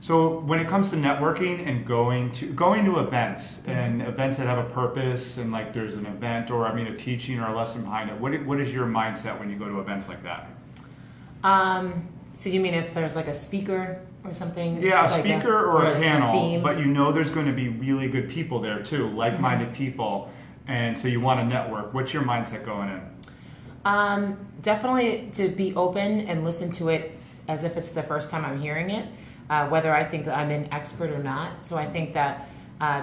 So when it comes to networking and going to events and events that have a purpose and like there's an event or a teaching or a lesson behind it, what is your mindset when you go to events like that? So you mean if there's like a speaker or something? Yeah, a like speaker or a panel, theme? but you know there's going to be really good people there too, like-minded people, and so you want to network. What's your mindset going in? Definitely to be open and listen to it as if it's the first time I'm hearing it, whether I think I'm an expert or not. So I think that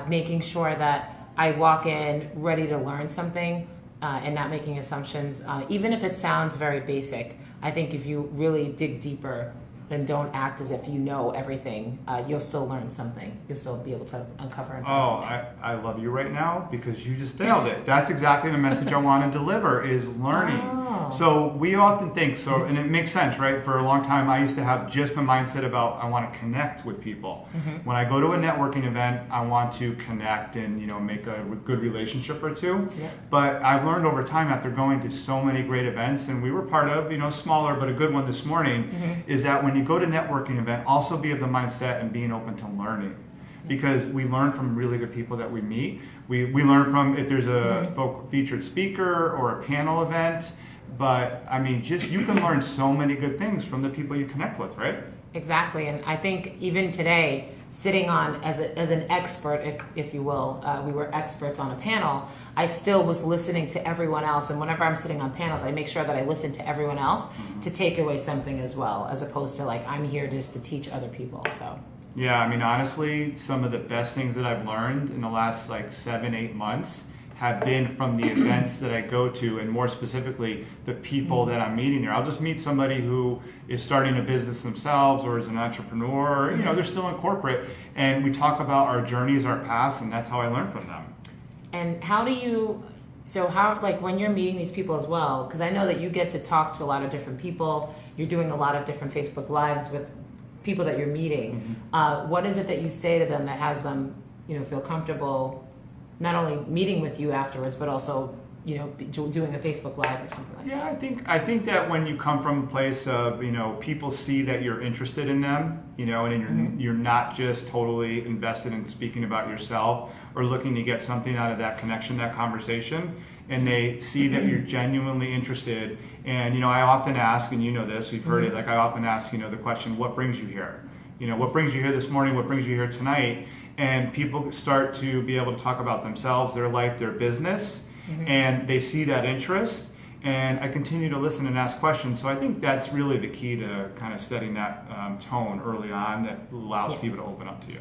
making sure that I walk in ready to learn something and not making assumptions, even if it sounds very basic. I think if you really dig deeper and don't act as if you know everything, you'll still learn something. You'll still be able to uncover and find something. I love you right now because you just nailed it. That's exactly the message I want to deliver is learning. Oh. So we often think, and it makes sense, right? For a long time, I used to have just the mindset about I want to connect with people. When I go to a networking event, I want to connect and make a good relationship or two. Yeah. But I've learned over time after going to so many great events, and we were part of, smaller but a good one this morning, is that when you go to networking event, also be of the mindset and being open to learning. Because we learn from really good people that we meet. We learn from if there's a featured speaker or a panel event. But you can learn so many good things from the people you connect with, right? Exactly, and I think even today, sitting on as an expert, if you will, we were experts on a panel. I still was listening to everyone else, and whenever I'm sitting on panels, I make sure that I listen to everyone else to take away something as well, as opposed to like I'm here just to teach other people. So. Yeah, honestly, some of the best things that I've learned in the last 7-8 months have been from the events that I go to, and more specifically, the people that I'm meeting there. I'll just meet somebody who is starting a business themselves or is an entrepreneur, they're still in corporate, and we talk about our journeys, our past, and that's how I learn from them. And when you're meeting these people as well, because I know that you get to talk to a lot of different people, you're doing a lot of different Facebook Lives with people that you're meeting. What is it that you say to them that has them, feel comfortable not only meeting with you afterwards, but also, doing a Facebook Live or something like that? Yeah, I think that when you come from a place of, people see that you're interested in them, and you're not just totally invested in speaking about yourself or looking to get something out of that connection, that conversation, and they see that you're genuinely interested. And, I often ask, and this, we've heard it, I often ask, the question, what brings you here? What brings you here this morning? What brings you here tonight? And people start to be able to talk about themselves, their life, their business, and they see that interest. And I continue to listen and ask questions. So I think that's really the key to kind of setting that tone early on that allows people to open up to you.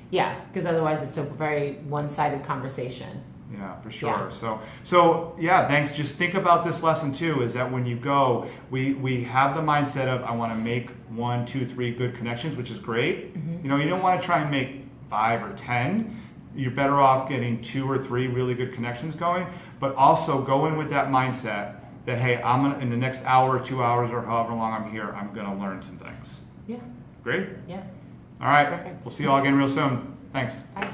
Yeah, because otherwise it's a very one-sided conversation. Yeah, for sure. Yeah. So thanks. Just think about this lesson too, is that when you go, we have the mindset of I want to make 1, 2, 3 good connections, which is great. You don't want to try and make 5 or 10. You're better off getting 2 or 3 really good connections going, but also go in with that mindset that, hey, in the next hour or 2 hours or however long I'm here, I'm going to learn some things. Yeah. Great? Yeah. All right. Perfect. We'll see you all again real soon. Thanks. Bye.